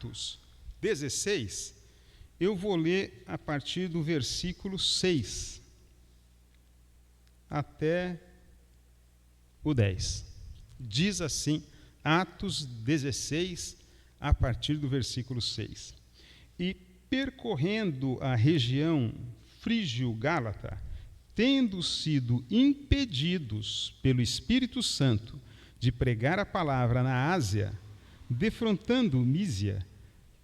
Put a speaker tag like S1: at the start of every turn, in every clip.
S1: Atos 16, eu vou ler a partir do versículo 6 até o 10. Diz assim, Atos 16, a partir do versículo 6. E percorrendo a região frígio-gálata, tendo sido impedidos pelo Espírito Santo de pregar a palavra na Ásia, defrontando Mísia,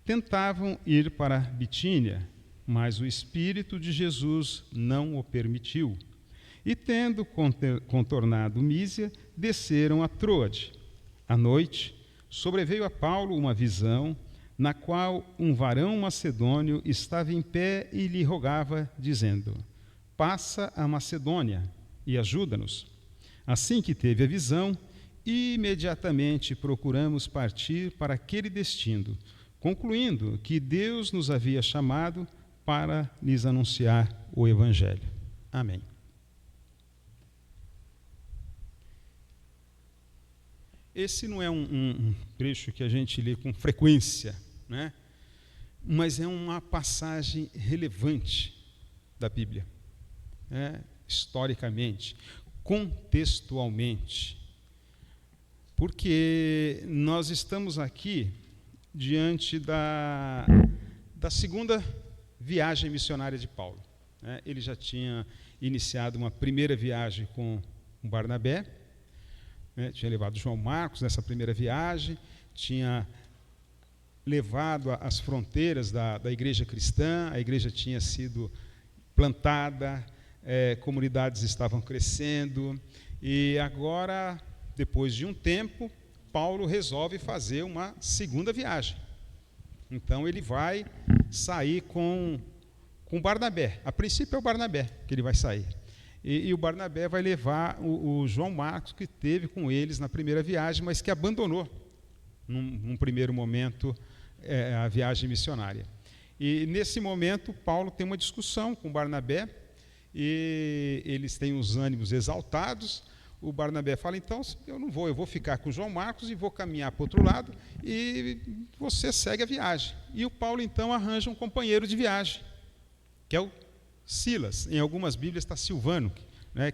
S1: tentavam ir para Bitínia, mas o Espírito de Jesus não o permitiu. E tendo contornado Mísia, desceram a Troade. À noite, sobreveio a Paulo uma visão, na qual um varão macedônio estava em pé e lhe rogava, dizendo: passa a Macedônia e ajuda-nos. Assim que teve a visão, imediatamente procuramos partir para aquele destino, concluindo que Deus nos havia chamado para lhes anunciar o Evangelho. Amém. Esse não é um trecho que a gente lê com frequência, né? Mas é uma passagem relevante da Bíblia, historicamente, contextualmente, porque nós estamos aqui diante da segunda viagem missionária de Paulo. Ele já tinha iniciado uma primeira viagem com Barnabé, tinha levado João Marcos nessa primeira viagem, tinha levado às fronteiras da igreja cristã, a igreja tinha sido plantada, comunidades estavam crescendo, e agora, depois de um tempo, Paulo resolve fazer uma segunda viagem. Então ele vai sair com Barnabé. A princípio é o Barnabé que ele vai sair. E o Barnabé vai levar o João Marcos, que esteve com eles na primeira viagem, mas que abandonou, num primeiro momento, a viagem missionária. E nesse momento, Paulo tem uma discussão com Barnabé, e eles têm os ânimos exaltados. O Barnabé fala: então, eu não vou, eu vou ficar com o João Marcos e vou caminhar para o outro lado, e você segue a viagem. E o Paulo, então, arranja um companheiro de viagem, que é o Silas. Em algumas Bíblias está Silvano,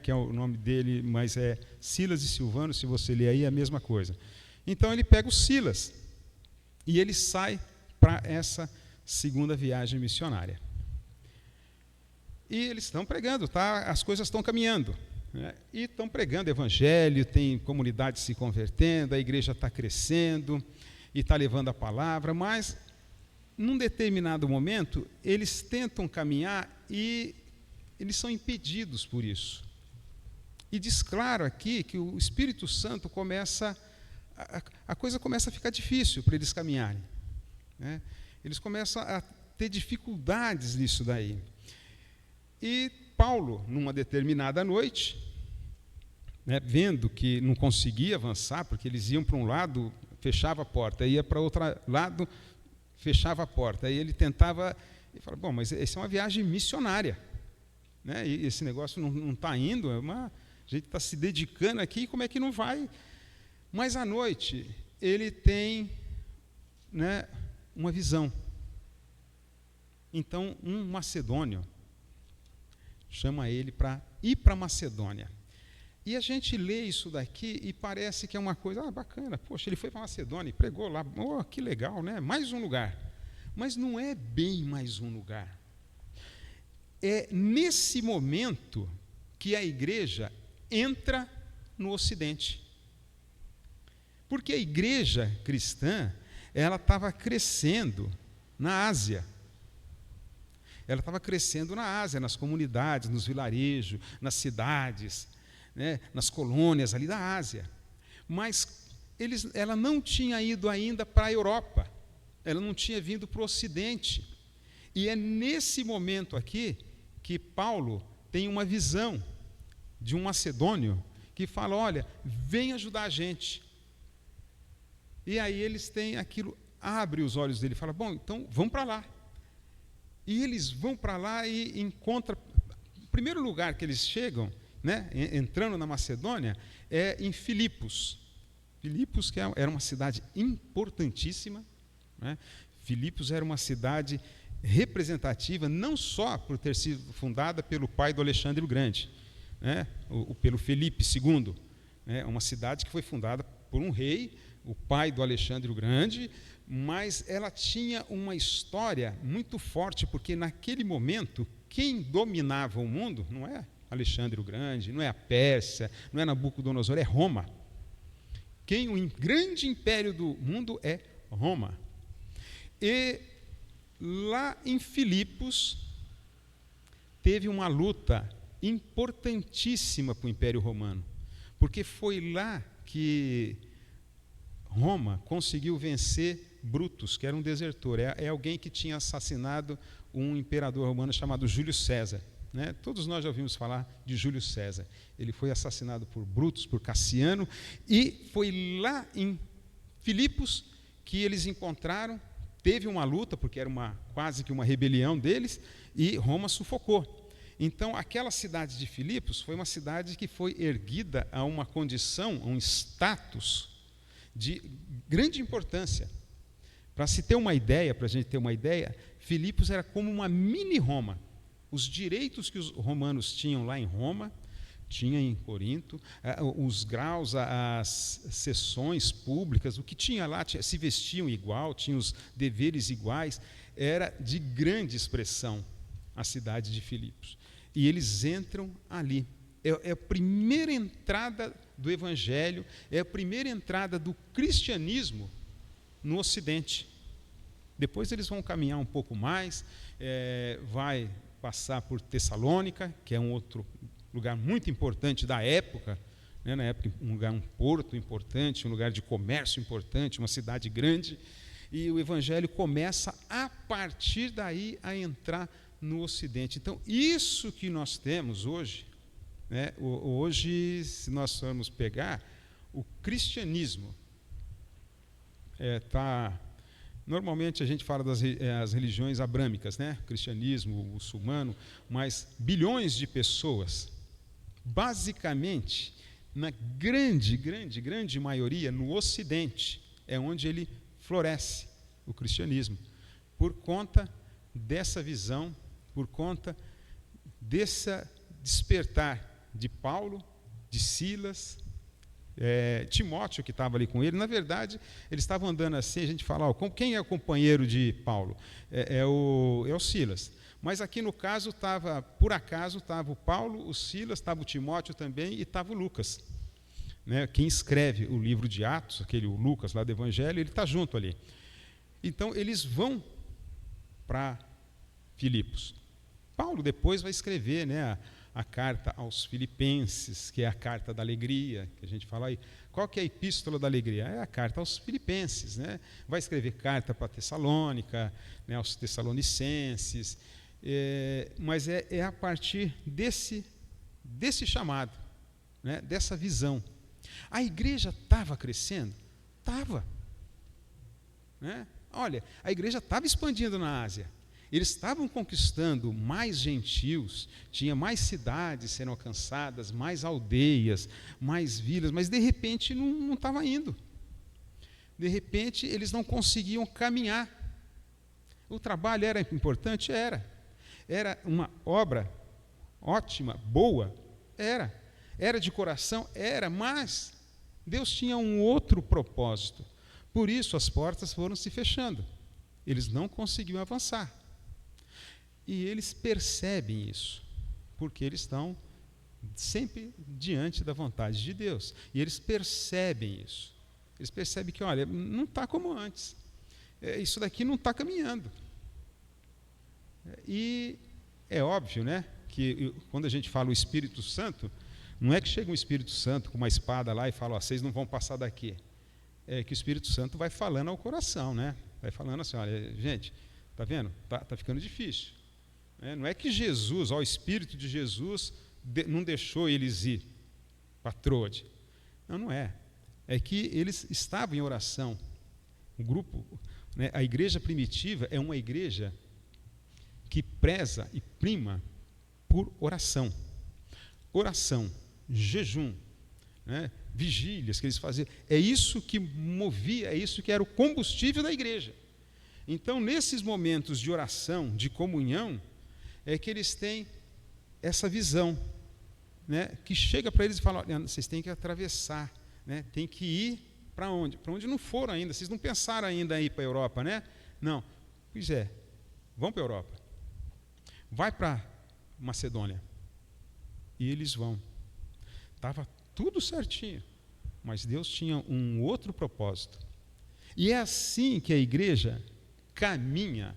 S1: que é o nome dele, mas é Silas e Silvano, se você ler aí é a mesma coisa. Então ele pega o Silas e ele sai para essa segunda viagem missionária. E eles estão pregando, as coisas estão caminhando, e estão pregando evangelho, tem comunidade se convertendo, a igreja está crescendo e está levando a palavra, mas num determinado momento, eles tentam caminhar e eles são impedidos por isso. E diz claro aqui que o Espírito Santo a coisa começa a ficar difícil para eles caminharem. Eles começam a ter dificuldades nisso daí. E Paulo, numa determinada noite, vendo que não conseguia avançar, porque eles iam para um lado, fechava a porta, ia para outro lado, fechava a porta. Aí ele tentava, e falava: bom, mas essa é uma viagem missionária, e esse negócio não está indo, a gente está se dedicando aqui, como é que não vai? Mas à noite ele tem uma visão. Então um macedônio chama ele para ir para Macedônia. E a gente lê isso daqui e parece que é uma coisa bacana. Poxa, ele foi para Macedônia e pregou lá. Oh, que legal, né? Mais um lugar. Mas não é bem mais um lugar. É nesse momento que a igreja entra no Ocidente. Porque a igreja cristã, ela estava crescendo na Ásia. Ela estava crescendo na Ásia, nas comunidades, nos vilarejos, nas cidades, nas colônias ali da Ásia. Mas ela não tinha ido ainda para a Europa, ela não tinha vindo para o Ocidente. E é nesse momento aqui que Paulo tem uma visão de um macedônio que fala: olha, vem ajudar a gente. E aí eles têm aquilo, abre os olhos dele e fala: bom, então vamos para lá. E eles vão para lá e encontram. O primeiro lugar que eles chegam, entrando na Macedônia, é em Filipos. Filipos, que era uma cidade importantíssima. Filipos era uma cidade representativa, não só por ter sido fundada pelo pai do Alexandre o Grande, né, pelo Felipe II, né, uma cidade que foi fundada por um rei, o pai do Alexandre o Grande, mas ela tinha uma história muito forte, porque naquele momento, quem dominava o mundo não é Alexandre o Grande, não é a Pérsia, não é Nabucodonosor, é Roma. O grande império do mundo é Roma. E lá em Filipos, teve uma luta importantíssima para o Império Romano, porque foi lá que Roma conseguiu vencer Brutus, que era um desertor, é alguém que tinha assassinado um imperador romano chamado Júlio César. Né? Todos nós já ouvimos falar de Júlio César. Ele foi assassinado por Brutus, por Cassiano, e foi lá em Filipos que eles encontraram. Teve uma luta, porque era quase que uma rebelião deles, e Roma sufocou. Então, aquela cidade de Filipos foi uma cidade que foi erguida a uma condição, a um status de grande importância. Para se ter uma ideia, para a gente ter uma ideia, Filipos era como uma mini-Roma. Os direitos que os romanos tinham lá em Roma, tinha em Corinto, os graus, as sessões públicas, o que tinha lá, se vestiam igual, tinham os deveres iguais, era de grande expressão a cidade de Filipos. E eles entram ali. É a primeira entrada do Evangelho, é a primeira entrada do cristianismo no Ocidente. Depois eles vão caminhar um pouco mais, vai passar por Tessalônica, que é um outro lugar muito importante da época, né? Na época um porto importante, um lugar de comércio importante, uma cidade grande, e o Evangelho começa a partir daí a entrar no Ocidente. Então, isso que nós temos hoje, né? Hoje, se nós formos pegar, o cristianismo normalmente a gente fala das religiões abrâmicas, né? Cristianismo, o muçulmano, mas bilhões de pessoas, basicamente, na grande maioria, no Ocidente, é onde ele floresce, o cristianismo, por conta dessa visão, por conta desse despertar de Paulo, de Silas, Timóteo, que estava ali com ele. Na verdade, eles estavam andando assim, a gente fala, quem é o companheiro de Paulo? É o Silas. Mas aqui no caso, por acaso, estava o Paulo, o Silas, estava o Timóteo também e estava o Lucas. Né? Quem escreve o livro de Atos, o Lucas lá do Evangelho, ele está junto ali. Então, eles vão para Filipos. Paulo depois vai escrever, né, a carta aos Filipenses, que é a carta da alegria, que a gente fala aí. Qual que é a epístola da alegria? É a carta aos Filipenses, né? Vai escrever carta para Tessalônica, né, aos Tessalonicenses, mas é a partir desse chamado, né, dessa visão. A igreja estava crescendo? Estava. Né? Olha, a igreja estava expandindo na Ásia. Eles estavam conquistando mais gentios, tinha mais cidades sendo alcançadas, mais aldeias, mais vilas, mas de repente não estava indo. De repente eles não conseguiam caminhar. O trabalho era importante? Era. Era uma obra ótima, boa? Era. Era de coração? Era, mas Deus tinha um outro propósito. Por isso as portas foram se fechando. Eles não conseguiam avançar. E eles percebem isso, porque eles estão sempre diante da vontade de Deus. E eles percebem isso. Eles percebem que, olha, não está como antes. Isso daqui não está caminhando. E é óbvio, né, que quando a gente fala o Espírito Santo, não é que chega um Espírito Santo com uma espada lá e fala, vocês não vão passar daqui. É que o Espírito Santo vai falando ao coração, né? Vai falando assim, olha, gente, está vendo? Tá ficando difícil. Não é que Jesus, o Espírito de Jesus, não deixou eles ir para Troade. Não é. É que eles estavam em oração. O grupo, né, a igreja primitiva é uma igreja que preza e prima por oração. Oração, jejum, né, vigílias que eles faziam. É isso que movia, é isso que era o combustível da igreja. Então, nesses momentos de oração, de comunhão, é que eles têm essa visão, né, que chega para eles e fala: olha, vocês têm que atravessar, né, tem que ir para onde? Para onde não foram ainda, vocês não pensaram ainda em ir para a Europa, né? Não, pois é, vão para a Europa, vai para Macedônia. E eles vão. Estava tudo certinho, mas Deus tinha um outro propósito. E é assim que a igreja caminha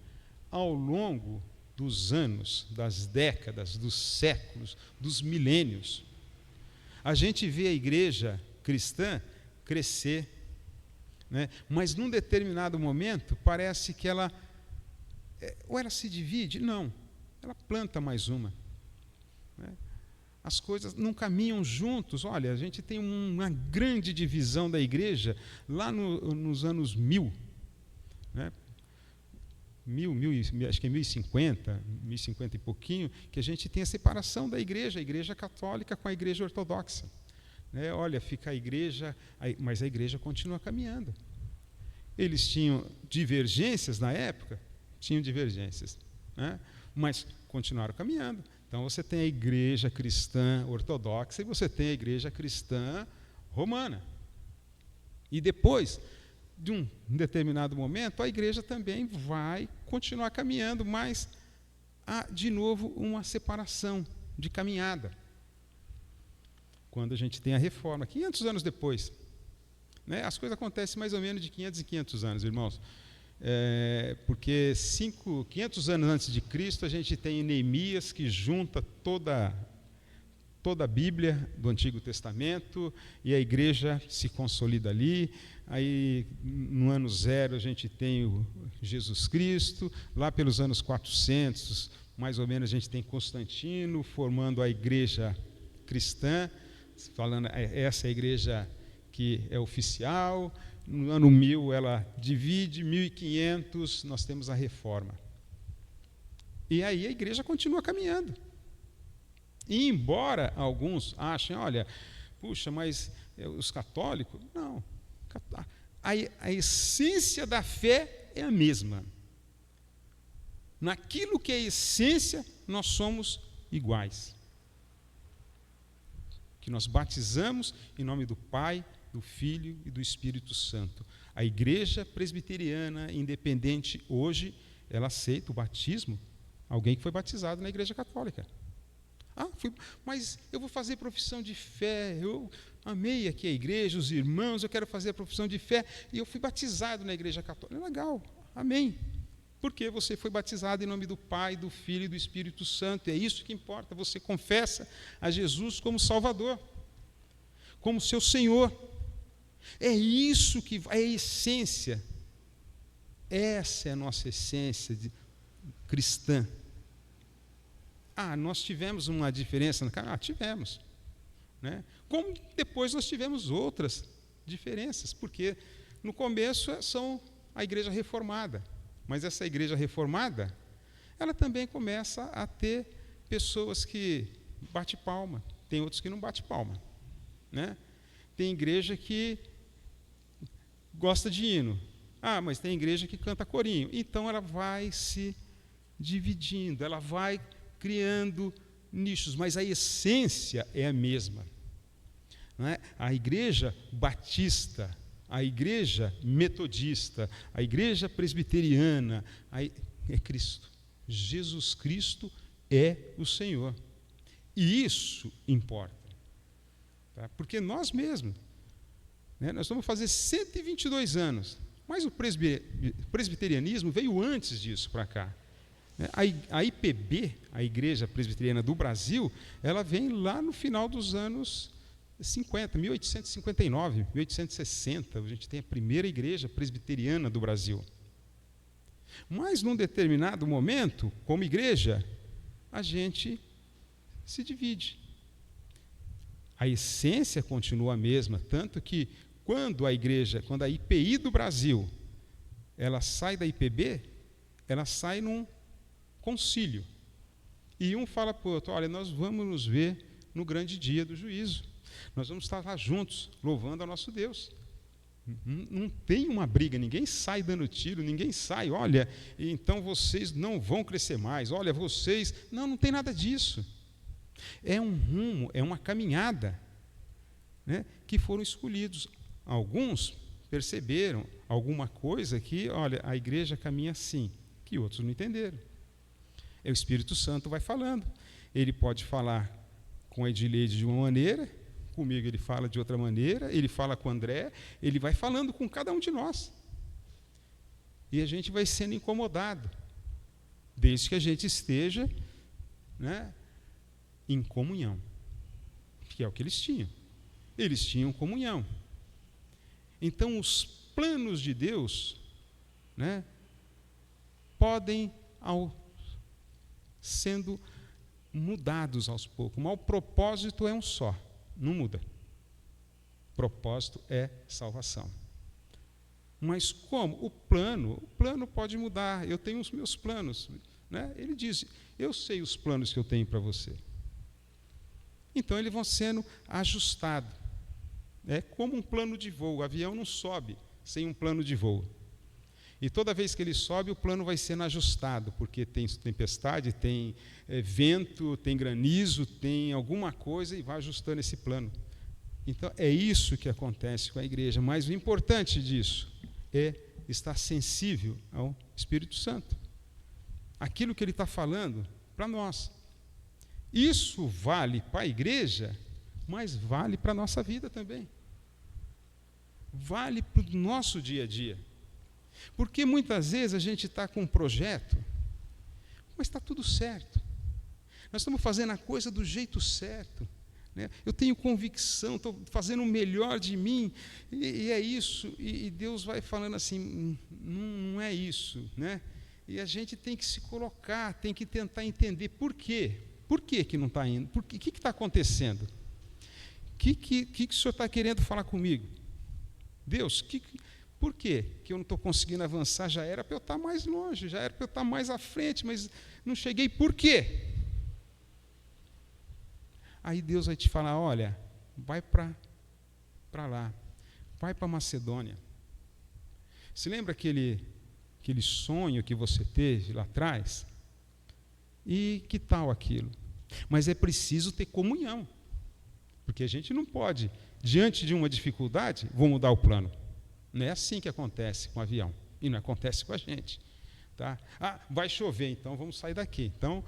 S1: ao longo dos anos, das décadas, dos séculos, dos milênios. A gente vê a igreja cristã crescer, né? Mas num determinado momento parece que ela ou ela se divide, não, ela planta mais uma, né? As coisas não caminham juntos. Olha, a gente tem uma grande divisão da igreja lá nos anos 1000, né? Acho que é 1050 e pouquinho, que a gente tem a separação da igreja, a igreja católica com a igreja ortodoxa, né? Olha, fica a igreja, mas a igreja continua caminhando. Eles tinham divergências na época? Tinham divergências, né? Mas continuaram caminhando. Então você tem a igreja cristã ortodoxa e você tem a igreja cristã romana. E depois de um determinado momento, a igreja também vai continuar caminhando, mas há de novo uma separação de caminhada. Quando a gente tem a reforma, 500 anos depois, né, as coisas acontecem mais ou menos de 500 em 500 anos, irmãos. Porque 500 anos antes de Cristo, a gente tem Neemias, que junta toda a Bíblia do Antigo Testamento, e a igreja se consolida ali. Aí, no ano 0, a gente tem o Jesus Cristo. Lá pelos anos 400, mais ou menos, a gente tem Constantino formando a igreja cristã, falando, essa é a igreja que é oficial. No ano 1000 ela divide, 1500 nós temos a reforma. E aí a igreja continua caminhando. E embora alguns achem, olha, puxa, mas os católicos, não. A essência da fé é a mesma. Naquilo que é essência, nós somos iguais. Que nós batizamos em nome do Pai, do Filho e do Espírito Santo. A igreja presbiteriana independente hoje, ela aceita o batismo, alguém que foi batizado na igreja católica. Mas eu vou fazer profissão de fé, eu amei aqui a igreja, os irmãos, eu quero fazer a profissão de fé, e eu fui batizado na igreja católica. Legal, amém. Porque você foi batizado em nome do Pai, do Filho e do Espírito Santo, é isso que importa, você confessa a Jesus como Salvador, como seu Senhor. É isso que é a essência. Essa é a nossa essência cristã. Nós tivemos uma diferença no caminho? Tivemos, né? Como depois nós tivemos outras diferenças, porque no começo são a igreja reformada, mas essa igreja reformada, ela também começa a ter pessoas que bate palma, tem outros que não bate palma, né? Tem igreja que gosta de hino. Mas tem igreja que canta corinho. Então ela vai se dividindo, ela vai criando nichos, mas a essência é a mesma. Não é? A igreja batista, a igreja metodista, a igreja presbiteriana, é Cristo. Jesus Cristo é o Senhor. E isso importa. Tá? Porque nós mesmos, né, nós vamos fazer 122 anos, mas o presbiterianismo veio antes disso para cá. A IPB, a Igreja Presbiteriana do Brasil, ela vem lá no final dos anos 50, 1859, 1860, a gente tem a primeira igreja presbiteriana do Brasil. Mas, num determinado momento, como igreja, a gente se divide. A essência continua a mesma, tanto que quando a IPI do Brasil, ela sai da IPB, ela sai num concílio. E um fala para o outro, olha, nós vamos nos ver no grande dia do juízo. Nós vamos estar lá juntos, louvando ao nosso Deus. Não tem uma briga, ninguém sai dando tiro, ninguém sai, olha, então vocês não vão crescer mais, olha, vocês... Não tem nada disso. É um rumo, é uma caminhada, né, que foram escolhidos. Alguns perceberam alguma coisa que, olha, a igreja caminha assim, que outros não entenderam. O Espírito Santo vai falando. Ele pode falar com a Edileide de uma maneira, comigo ele fala de outra maneira, ele fala com o André, ele vai falando com cada um de nós. E a gente vai sendo incomodado, desde que a gente esteja, né, em comunhão, que é o que eles tinham. Eles tinham comunhão. Então, os planos de Deus, né, podem sendo mudados aos poucos, mas o propósito é um só, não muda. O propósito é salvação. Mas como? O plano pode mudar. Eu tenho os meus planos, né? Ele diz, eu sei os planos que eu tenho para você. Então, eles vão sendo ajustados. É como um plano de voo. O avião não sobe sem um plano de voo. E toda vez que ele sobe, o plano vai sendo ajustado, porque tem tempestade, tem vento, tem granizo, tem alguma coisa, e vai ajustando esse plano. Então, é isso que acontece com a igreja. Mas o importante disso é estar sensível ao Espírito Santo. Aquilo que ele está falando para nós. Isso vale para a igreja, mas vale para a nossa vida também. Vale para o nosso dia a dia. Porque muitas vezes a gente está com um projeto, mas está tudo certo. Nós estamos fazendo a coisa do jeito certo, né? Eu tenho convicção, estou fazendo o melhor de mim, e é isso. E Deus vai falando assim, não é isso, né? E a gente tem que se colocar, tem que tentar entender por quê. Por que não está indo? O que está acontecendo? O que o Senhor está querendo falar comigo? Deus, por quê que eu não estou conseguindo avançar? Já era para eu estar mais longe, já era para eu estar mais à frente, mas não cheguei. Por quê? Aí Deus vai te falar, olha, vai para lá, vai para Macedônia. Se lembra aquele sonho que você teve lá atrás? E que tal aquilo? Mas é preciso ter comunhão, porque a gente não pode, diante de uma dificuldade, vou mudar o plano. Não é assim que acontece com o avião, e não acontece com a gente. Tá? Vai chover, então vamos sair daqui. Então,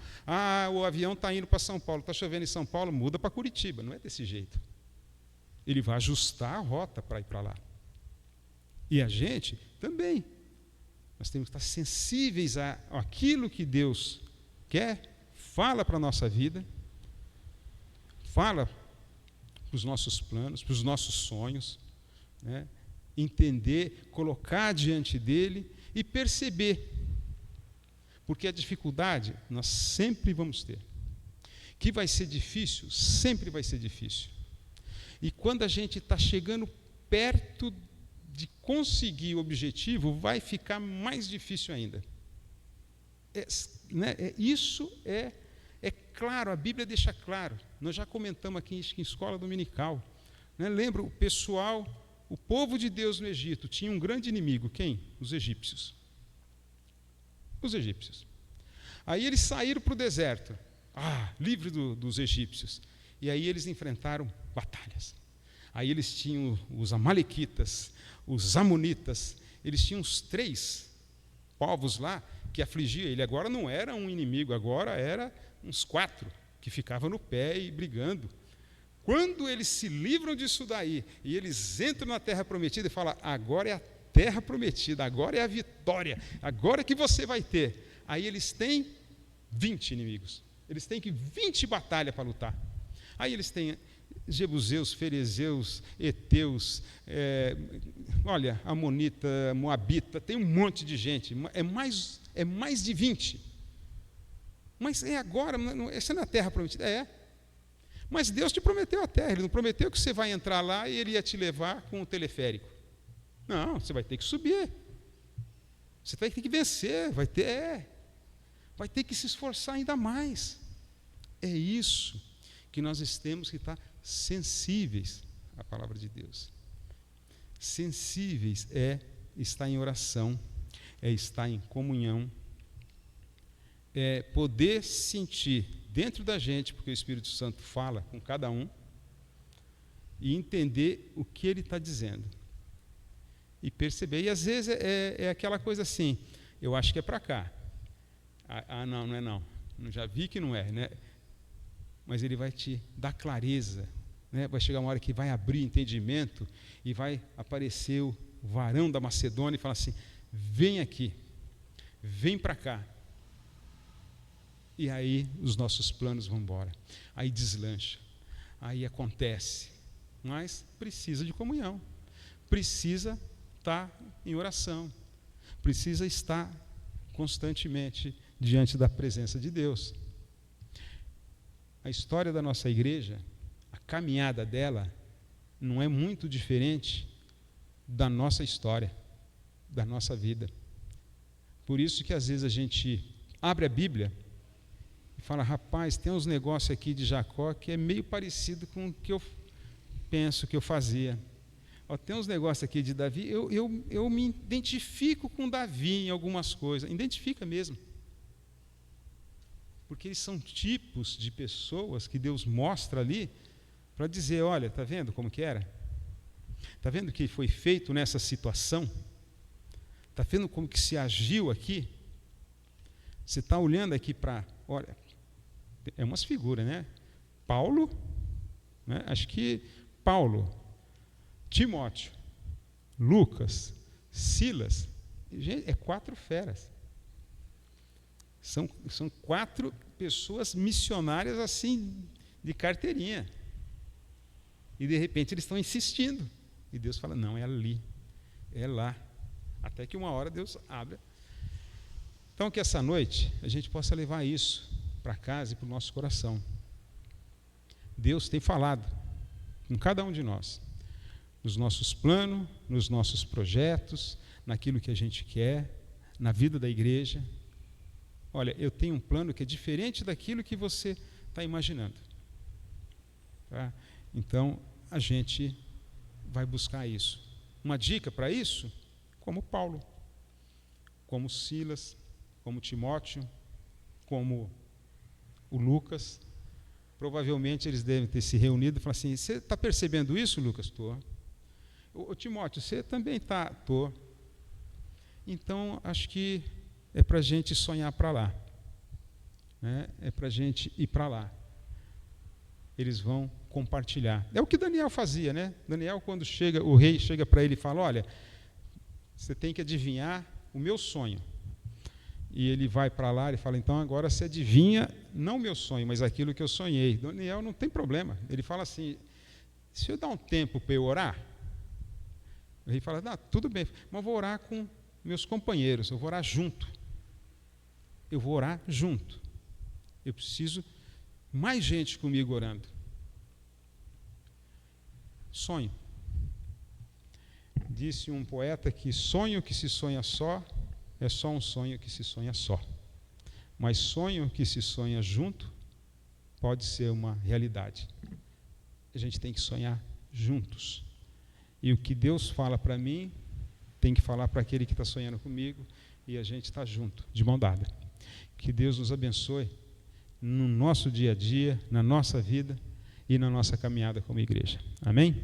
S1: o avião está indo para São Paulo, está chovendo em São Paulo, muda para Curitiba. Não é desse jeito. Ele vai ajustar a rota para ir para lá. E a gente também. Nós temos que estar sensíveis àquilo que Deus quer, fala para a nossa vida, fala para os nossos planos, para os nossos sonhos, né? Entender, colocar diante dele e perceber. Porque a dificuldade nós sempre vamos ter. Que vai ser difícil, sempre vai ser difícil. E quando a gente está chegando perto de conseguir o objetivo, vai ficar mais difícil ainda. Isso é claro, a Bíblia deixa claro. Nós já comentamos aqui em escola dominical. Né? Lembra, o povo de Deus no Egito tinha um grande inimigo. Quem? Os egípcios. Os egípcios. Aí eles saíram para o deserto, livre dos egípcios. E aí eles enfrentaram batalhas. Aí eles tinham os amalequitas, os amonitas, eles tinham os 3 povos lá que afligiam ele. Agora não era um inimigo, agora era uns 4 que ficavam no pé e brigando. Quando eles se livram disso daí, e eles entram na terra prometida e falam, agora é a terra prometida, agora é a vitória, agora que você vai ter. Aí eles têm 20 inimigos, eles têm 20 batalhas para lutar. Aí eles têm jebuseus, ferezeus, heteus, amonita, moabita, tem um monte de gente, é mais de 20. Mas é agora, essa não é a terra prometida? Mas Deus te prometeu a terra, Ele não prometeu que você vai entrar lá e Ele ia te levar com o teleférico. Não, você vai ter que subir. Você vai ter que vencer, vai ter que se esforçar ainda mais. É isso que nós temos que estar sensíveis à palavra de Deus. Sensíveis é estar em oração, é estar em comunhão, é poder sentir dentro da gente, porque o Espírito Santo fala com cada um, e entender o que ele está dizendo. E perceber. E às vezes é aquela coisa assim, eu acho que é para cá. Não é não. Já vi que não é, né? Mas ele vai te dar clareza, né? Vai chegar uma hora que vai abrir entendimento e vai aparecer o varão da Macedônia e falar assim, vem aqui, vem para cá. E aí os nossos planos vão embora. Aí deslancha, aí acontece. Mas precisa de comunhão, precisa estar em oração, precisa estar constantemente diante da presença de Deus. A história da nossa igreja, a caminhada dela, não é muito diferente da nossa história, da nossa vida. Por isso que às vezes a gente abre a Bíblia e fala, rapaz, tem uns negócios aqui de Jacó que é meio parecido com o que eu penso que eu fazia. Tem uns negócios aqui de Davi, eu me identifico com Davi em algumas coisas, identifica mesmo. Porque eles são tipos de pessoas que Deus mostra ali para dizer, olha, está vendo como que era? Está vendo o que foi feito nessa situação? Está vendo como que se agiu aqui? Você está olhando aqui para, olha, é umas figuras, né? Paulo, né? Acho que Paulo, Timóteo, Lucas, Silas, gente, 4 feras. São 4 pessoas missionárias assim, de carteirinha. E de repente eles estão insistindo. E Deus fala, não, é ali, é lá. Até que uma hora Deus abre. Então que essa noite a gente possa levar isso para casa e para o nosso coração. Deus tem falado com cada um de nós, nos nossos planos, nos nossos projetos, naquilo que a gente quer, na vida da igreja. Olha, eu tenho um plano que é diferente daquilo que você está imaginando. Tá? Então, a gente vai buscar isso. Uma dica para isso, como Paulo, como Silas, como Timóteo, como o Lucas. Provavelmente eles devem ter se reunido e falar assim, você está percebendo isso, Lucas? Estou. Ô Timóteo, você também está? Estou. Então, acho que é para a gente sonhar para lá, né? É para a gente ir para lá. Eles vão compartilhar. É o que Daniel fazia, né? Daniel, quando chega, o rei chega para ele e fala, olha, você tem que adivinhar o meu sonho. E ele vai para lá e fala, então agora você adivinha, não o meu sonho, mas aquilo que eu sonhei. Daniel não tem problema. Ele fala assim, se eu dar um tempo para eu orar, o rei fala, tudo bem, mas eu vou orar com meus companheiros, eu vou orar junto. Eu vou orar junto. Eu preciso mais gente comigo orando. Sonho. Disse um poeta que sonho que se sonha só é só um sonho que se sonha só. Mas sonho que se sonha junto pode ser uma realidade. A gente tem que sonhar juntos. E o que Deus fala para mim, tem que falar para aquele que está sonhando comigo, e a gente está junto, de mão dada. Que Deus nos abençoe no nosso dia a dia, na nossa vida e na nossa caminhada como igreja. Amém?